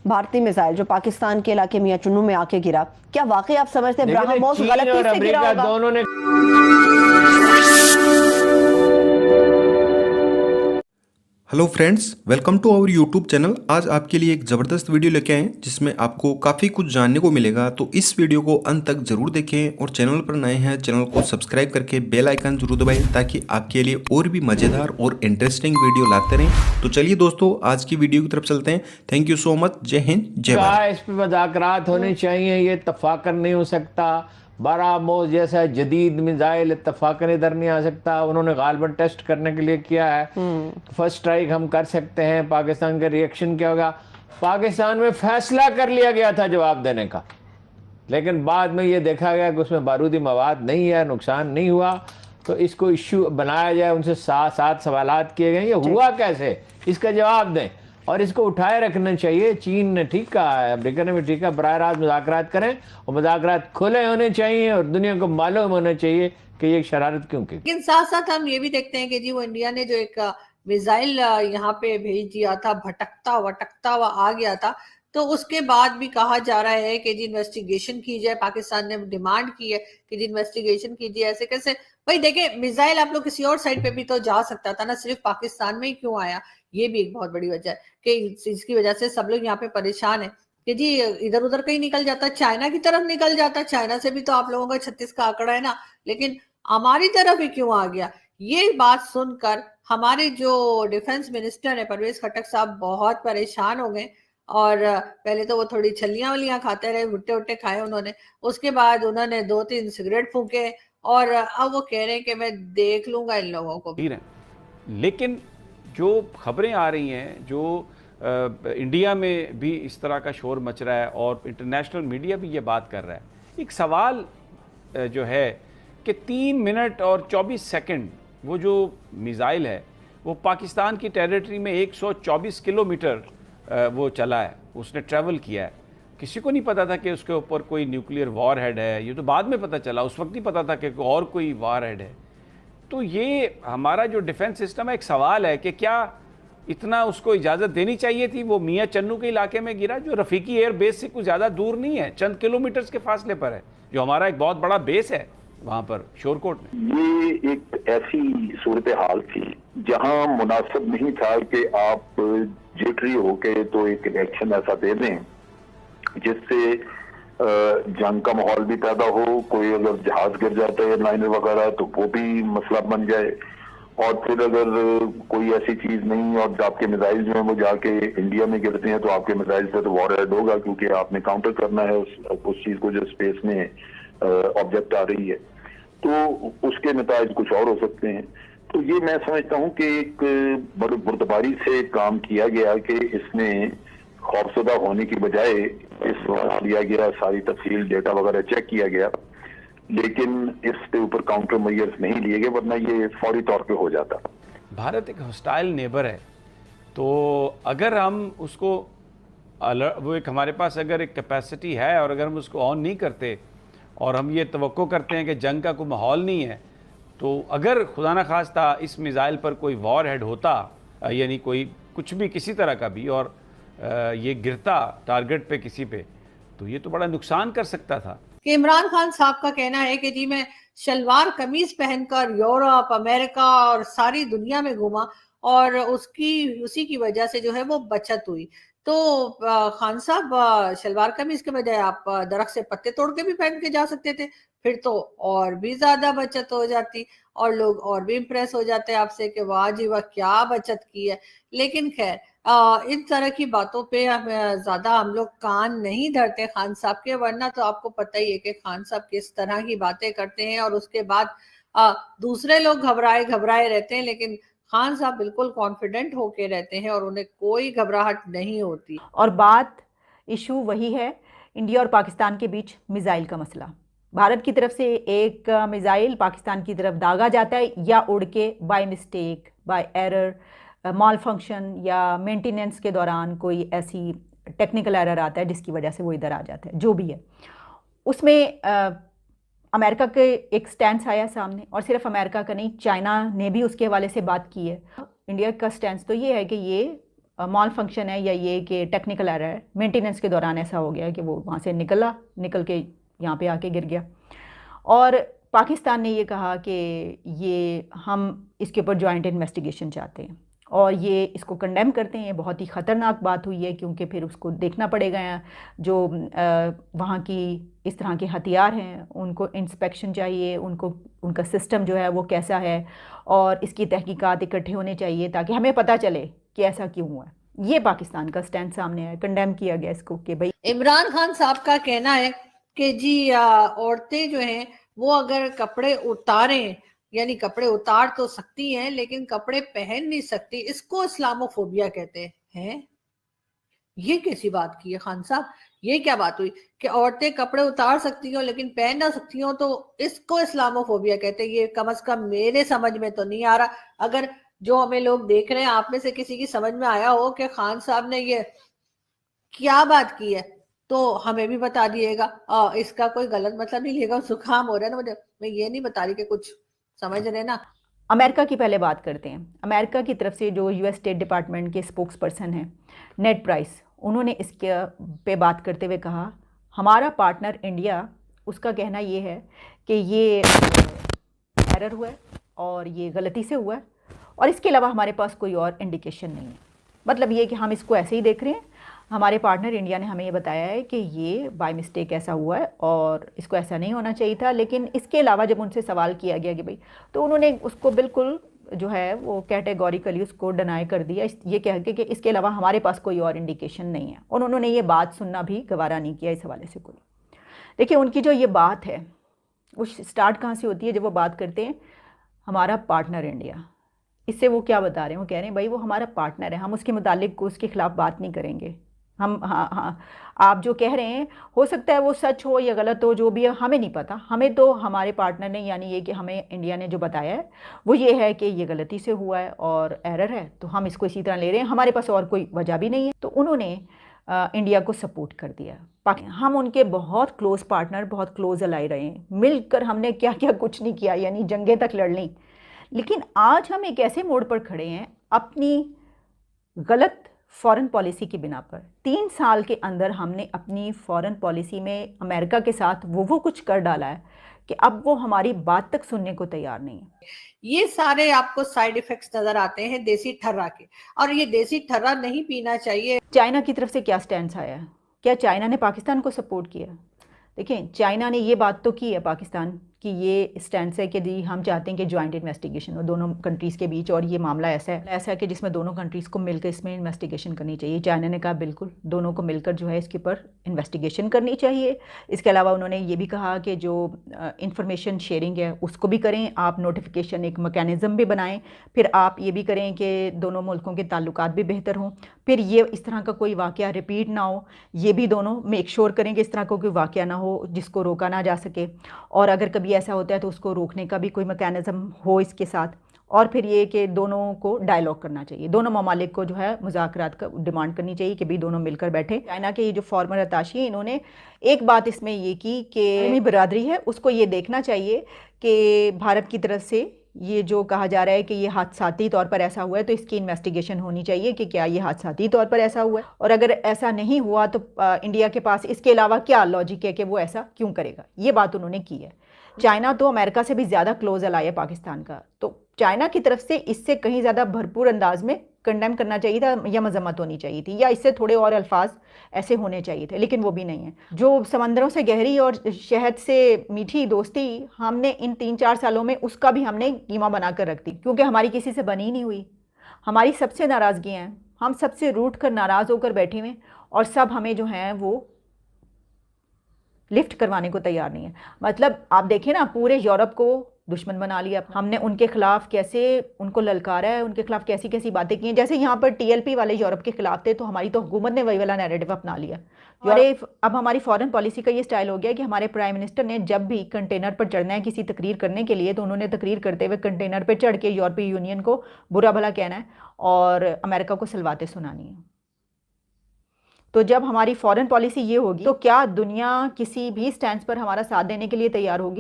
भारतीय मिसाइल जो पाकिस्तान के इलाके मियां चुन्नू में आके गिरा, क्या वाकई आप समझते हैं ब्रह्मोस चीन गलती और से गिरा अमेरिका होगा? दोनों ने hello friends, welcome to our YouTube channel. आज आपके लिए एक ज़बरदस्त वीडियो लेके आए हैं जिसमें आपको काफ़ी कुछ जानने को मिलेगा। तो इस वीडियो को अंत तक ज़रूर देखें और चैनल पर नए हैं चैनल को सब्सक्राइब करके बेल आइकन जरूर दबाएं ताकि आपके लिए और भी मज़ेदार और इंटरेस्टिंग वीडियो लाते रहें। तो चलिए दोस्तों, आज की वीडियो की तरफ चलते हैं। Thank you so much. जय हिंद, जय भारत। इस पे मज़ाकरात होने चाहिए, ये इत्तफाकन नहीं हो सकता। बारामोस जैसा जदीद मिसाइल इत्तफाकन इधर नहीं आ सकता। उन्होंने गालिबन टेस्ट करने के लिए किया है। फर्स्ट स्ट्राइक हम कर सकते हैं। पाकिस्तान का रिएक्शन क्या होगा? पाकिस्तान में फैसला कर लिया गया था जवाब देने का, लेकिन बाद में ये देखा गया कि उसमें बारूदी मवाद नहीं है, नुकसान नहीं हुआ। तो इसको इश्यू बनाया जाए, उनसे सात सवालात किए गए, ये हुआ कैसे, इसका जवाब दें और इसको उठाए रखना चाहिए। चीन ने ठीक कहा है, अमेरिका ने भी ठीक कहा, बराह रास्त मुज़ाकरात करें और मुज़ाकरात खुले होने चाहिए और दुनिया को मालूम होना चाहिए कि ये शरारत क्यों की। लेकिन साथ साथ हम ये भी देखते हैं कि जी वो इंडिया ने जो एक मिसाइल यहाँ पे भेज दिया था, भटकता वटकता हुआ आ गया था, तो उसके बाद भी कहा जा रहा है कि जी इन्वेस्टिगेशन की जाए। पाकिस्तान ने डिमांड की है कि जी इन्वेस्टिगेशन कीजिए। ऐसे कैसे भाई? देखिए, मिसाइल आप लोग किसी और साइड पे भी तो जा सकता था ना, सिर्फ पाकिस्तान में ही क्यों आया? ये भी एक बहुत बड़ी वजह है कि इसकी वजह से सब लोग यहाँ पे परेशान है कि जी इधर उधर कहीं निकल जाता, चाइना की तरफ निकल जाता। चाइना से भी तो आप लोगों का 36 का आंकड़ा है ना, लेकिन हमारी तरफ ही क्यों आ गया? ये बात सुनकर हमारे जो डिफेंस मिनिस्टर है परवेज खटक साहब बहुत परेशान हो गए। और पहले तो वो थोड़ी छलियां वलियां खाते रहे, भुट्टे उट्टे खाए उन्होंने। उसके बाद उन्होंने 2-3 सिगरेट फूके और अब वो कह रहे हैं कि मैं देख लूंगा इन लोगों को भी। लेकिन जो खबरें आ रही हैं, जो इंडिया में भी इस तरह का शोर मच रहा है और इंटरनेशनल मीडिया भी ये बात कर रहा है, एक सवाल जो है कि 3 मिनट और 24 सेकंड वो जो मिसाइल है वो पाकिस्तान की टेरिटरी में 124 किलोमीटर वो चला है, उसने ट्रैवल किया है। किसी को नहीं पता था कि उसके ऊपर कोई न्यूक्लियर वॉर हेड है, ये तो बाद में पता चला। उस वक्त नहीं पता था कि और कोई वॉर हेड है। तो ये हमारा जो डिफेंस सिस्टम है, एक सवाल है कि क्या इतना उसको इजाज़त देनी चाहिए थी? वो मियां चन्नू के इलाके में गिरा, जो रफ़ीकी एयर बेस से कुछ ज़्यादा दूर नहीं है, चंद किलोमीटर्स के फासले पर है, जो हमारा एक बहुत बड़ा बेस है वहाँ पर शोरकोट में। ये एक ऐसी सूरत हाल थी जहां मुनासिब नहीं था कि आप जिटरी होके तो एक रिएक्शन ऐसा दे दें जिससे जंग का माहौल भी पैदा हो। कोई अगर जहाज गिर जाता है लाइनर वगैरह तो वो भी मसला बन जाए। और फिर अगर कोई ऐसी चीज नहीं और आपके मिसाइल जो है वो जाके इंडिया में गिरते हैं तो आपके मिसाइल पे तो वॉर हेड होगा, क्योंकि आपने काउंटर करना है उस चीज को जो स्पेस में ऑब्जेक्ट आ रही है, तो उसके नताइज कुछ और हो सकते हैं। तो ये मैं समझता हूँ कि एक बड़ी बुर्दबारी से काम किया गया कि इसमें खौफसदा होने की बजाय इस लिया गया, सारी तफसील डेटा वगैरह चेक किया गया, लेकिन इसके ऊपर काउंटर मेजर्स नहीं लिए गए, वरना ये फौरी तौर पे हो जाता। भारत एक हॉस्टाइल नेबर है, तो अगर हम उसको वो एक हमारे पास अगर एक कैपेसिटी है और अगर हम उसको ऑन नहीं करते और हम ये तवक्को करते हैं कि जंग का कोई माहौल नहीं है, तो अगर खुदा न खास्ता इस मिसाइल पर कोई वॉर हेड होता, यानी कोई कुछ भी किसी तरह का भी, और ये गिरता टारगेट पे किसी पे, तो ये तो बड़ा नुकसान कर सकता था। कि इमरान खान साहब का कहना है कि जी मैं शलवार कमीज पहनकर यूरोप, अमेरिका और सारी दुनिया में घूमा और उसी की वजह से जो है वो बचत हुई। तो खान साहब, शलवार कमीज के बजाय आप दरख्त से पत्ते तोड़ के भी पहन के जा सकते थे, फिर तो और भी ज्यादा बचत हो जाती और लोग और भी इम्प्रेस हो जाते आपसे कि वाह जी वाह क्या बचत की है। लेकिन खैर, इन तरह की बातों पे ज्यादा हम लोग कान नहीं धरते खान साहब के, वरना तो आपको पता ही है कि खान साहब किस तरह की बातें करते हैं और उसके बाद दूसरे लोग घबराए घबराए रहते हैं, लेकिन खान साहब बिल्कुल कॉन्फिडेंट होके रहते हैं और उन्हें कोई घबराहट नहीं होती। और बात इशू वही है, इंडिया और पाकिस्तान के बीच मिसाइल का मसला। भारत की तरफ से एक मिसाइल पाकिस्तान की तरफ दागा जाता है या उड़ के by mistake, by error, malfunction या मेंटेनेंस के दौरान कोई ऐसी टेक्निकल एरर आता है जिसकी वजह से वो इधर आ जाता है। जो भी है उसमें अमेरिका के एक स्टैंड आया सामने, और सिर्फ अमेरिका का नहीं, चाइना ने भी उसके हवाले से बात की है। इंडिया का स्टैंड तो ये है कि ये मॉल फंक्शन है या ये कि टेक्निकल एरर है, मेंटेनेंस के दौरान ऐसा हो गया कि वो वहाँ से निकल के यहाँ पे आके गिर गया। और पाकिस्तान ने ये कहा कि ये हम इसके ऊपर जॉइंट इन्वेस्टिगेशन चाहते हैं और ये इसको कंडेम करते हैं। ये बहुत ही ख़तरनाक बात हुई है क्योंकि फिर उसको देखना पड़ेगा जो वहाँ की इस तरह के हथियार हैं उनको इंस्पेक्शन चाहिए, उनका सिस्टम जो है वो कैसा है और इसकी तहकीकात इकट्ठे होने चाहिए ताकि हमें पता चले कि ऐसा क्यों हुआ है। ये पाकिस्तान का स्टैंड सामने है, कंडेम किया गया इसको कि भाई। इमरान खान साहब का कहना है कि जी औरतें जो हैं वो अगर कपड़े उतारें, यानी कपड़े उतार तो सकती हैं लेकिन कपड़े पहन नहीं सकती, इसको इस्लामोफोबिया कहते हैं। ये कैसी बात की है खान साहब? ये क्या बात हुई कि औरतें कपड़े उतार सकती हो लेकिन पहन ना सकती हो, तो इसको इस्लामोफोबिया कहते हैं? ये कम से कम मेरे समझ में तो नहीं आ रहा। अगर जो हमें लोग देख रहे हैं आप में से किसी की समझ में आया हो कि खान साहब ने ये क्या बात की है तो हमें भी बता दिएगा। इसका कोई गलत मतलब नहीं लेगा, जुकाम हो रहा है ना मुझे, मैं ये नहीं बता रही कि कुछ समझ रहे ना। अमेरिका की पहले बात करते हैं। अमेरिका की तरफ से जो यूएस स्टेट डिपार्टमेंट के स्पोक्स पर्सन हैं नेड प्राइस, उन्होंने इसके पे बात करते हुए कहा हमारा पार्टनर इंडिया, उसका कहना ये है कि ये एरर हुआ है और ये गलती से हुआ है और इसके अलावा हमारे पास कोई और इंडिकेशन नहीं है। मतलब ये कि हम इसको ऐसे ही देख रहे हैं, हमारे पार्टनर इंडिया ने हमें ये बताया है कि ये बाय मिस्टेक ऐसा हुआ है और इसको ऐसा नहीं होना चाहिए था। लेकिन इसके अलावा जब उनसे सवाल किया गया कि भाई, तो उन्होंने उसको बिल्कुल जो है वो कैटेगोरिकली उसको डिनाई कर दिया, ये कह के कि इसके अलावा हमारे पास कोई और इंडिकेशन नहीं है। और उन्होंने ये बात सुनना भी गवारा नहीं किया इस हवाले से कोई। देखिए उनकी जो ये बात है वो स्टार्ट कहाँ से होती है, जब वो बात करते हैं हमारा पार्टनर इंडिया। इससे वो क्या बता रहे हैं? वो कह रहे हैं भाई वो हमारा पार्टनर है, हम उसके मुतालिक उसके खिलाफ बात नहीं करेंगे। हम हाँ, आप जो कह रहे हैं हो सकता है वो सच हो या गलत हो, जो भी है हमें नहीं पता। हमें तो हमारे पार्टनर ने, यानी ये कि हमें इंडिया ने जो बताया है वो ये है कि ये गलती से हुआ है और एरर है, तो हम इसको इसी तरह ले रहे हैं, हमारे पास और कोई वजह भी नहीं है। तो उन्होंने इंडिया को सपोर्ट कर दिया। हम उनके बहुत क्लोज पार्टनर, बहुत क्लोज अलाई रहे हैं, मिलकर हमने क्या क्या कुछ नहीं किया, यानी जंगें तक लड़ ली। लेकिन आज हम एक ऐसे मोड़ पर खड़े हैं अपनी गलत फॉरेन पॉलिसी की बिना पर। 3 साल के अंदर हमने अपनी फॉरेन पॉलिसी में अमेरिका के साथ वो कुछ कर डाला है कि अब वो हमारी बात तक सुनने को तैयार नहीं है। ये सारे आपको साइड इफेक्ट्स नजर आते हैं देसी ठर्रा के, और ये देसी ठर्रा नहीं पीना चाहिए। चाइना की तरफ से क्या स्टैंड आया है? क्या चाइना ने पाकिस्तान को सपोर्ट किया? देखिए चाइना ने ये बात तो की है पाकिस्तान कि ये स्टैंड है कि जी हम चाहते हैं कि जॉइंट इन्वेस्टिगेशन हो दोनों कंट्रीज़ के बीच, और ये मामला ऐसा है कि जिसमें दोनों कंट्रीज़ को मिलकर इसमें इन्वेस्टिगेशन करनी चाहिए। चाइना ने कहा बिल्कुल दोनों को मिलकर जो है इसके ऊपर इन्वेस्टिगेशन करनी चाहिए। इसके अलावा उन्होंने ये भी कहा कि जो इंफॉर्मेशन शेयरिंग है उसको भी करें, आप नोटिफिकेशन एक मैकेनिज़्म भी बनाएं, फिर आप ये भी करें कि दोनों मुल्कों के ताल्लुकात भी बेहतर हों, फिर ये इस तरह का कोई वाक़या रिपीट ना हो, ये भी दोनों मेक श्योर करें कि इस तरह का कोई वाक़या ना हो जिसको रोका ना जा सके, और अगर कभी ऐसा होता है तो उसको रोकने का भी कोई मैकेनिज़्म हो इसके साथ। और फिर ये कि दोनों को डायलॉग करना चाहिए, दोनों ममालिक को जो है मुज़ाकरात का डिमांड करनी चाहिए कि भी दोनों मिलकर बैठे। चाइना के ये जो फॉर्मर अताशी हैं इन्होंने एक बात इसमें ये की कि बरादरी है उसको ये देखना चाहिए कि भारत की तरफ से ये जो कहा जा रहा है कि ये हादसाती तौर पर ऐसा हुआ है तो इसकी इन्वेस्टिगेशन होनी चाहिए कि क्या ये हादसाती तौर पर ऐसा हुआ है, और अगर ऐसा नहीं हुआ तो इंडिया के पास इसके अलावा क्या लॉजिक है कि वो ऐसा क्यों करेगा। ये बात उन्होंने की है। चाइना तो अमेरिका से भी ज़्यादा क्लोज अलाई है पाकिस्तान का, तो चाइना की तरफ से इससे कहीं ज़्यादा भरपूर अंदाज में कंडेम करना चाहिए था या मजम्मत होनी चाहिए थी, या इससे थोड़े और अल्फाज ऐसे होने चाहिए थे, लेकिन वो भी नहीं है। जो समंदरों से गहरी और शहद से मीठी दोस्ती हमने इन 3-4 सालों में उसका भी हमने कीमा बनाकर रख दी, क्योंकि हमारी किसी से बनी नहीं हुई। हमारी सबसे नाराज़गियाँ हैं, हम सबसे रूठ कर नाराज़ होकर बैठे हुए और सब हमें जो हैं वो लिफ्ट करवाने को तैयार नहीं है। मतलब आप देखें ना, पूरे यूरोप को दुश्मन बना लिया हमने, उनके खिलाफ कैसे उनको ललकारा है, उनके खिलाफ कैसी कैसी बातें की हैं। जैसे यहाँ पर TLP वाले यूरोप के खिलाफ थे तो हमारी तो हुकूमत ने वही वाला नैरेटिव अपना लिया। और अब हमारी फॉरेन पॉलिसी का ये स्टाइल हो गया कि हमारे प्राइम मिनिस्टर ने जब भी कंटेनर पर चढ़ना है किसी तकरीर करने के लिए, तो उन्होंने तकरीर करते हुए कंटेनर पर चढ़ के यूरोपीय यूनियन को बुरा भला कहना है और अमेरिका को सलवातें सुनानी है। तो जब हमारी फॉरेन पॉलिसी ये होगी तो क्या दुनिया किसी भी स्टैंड पर हमारा साथ देने के लिए तैयार होगी?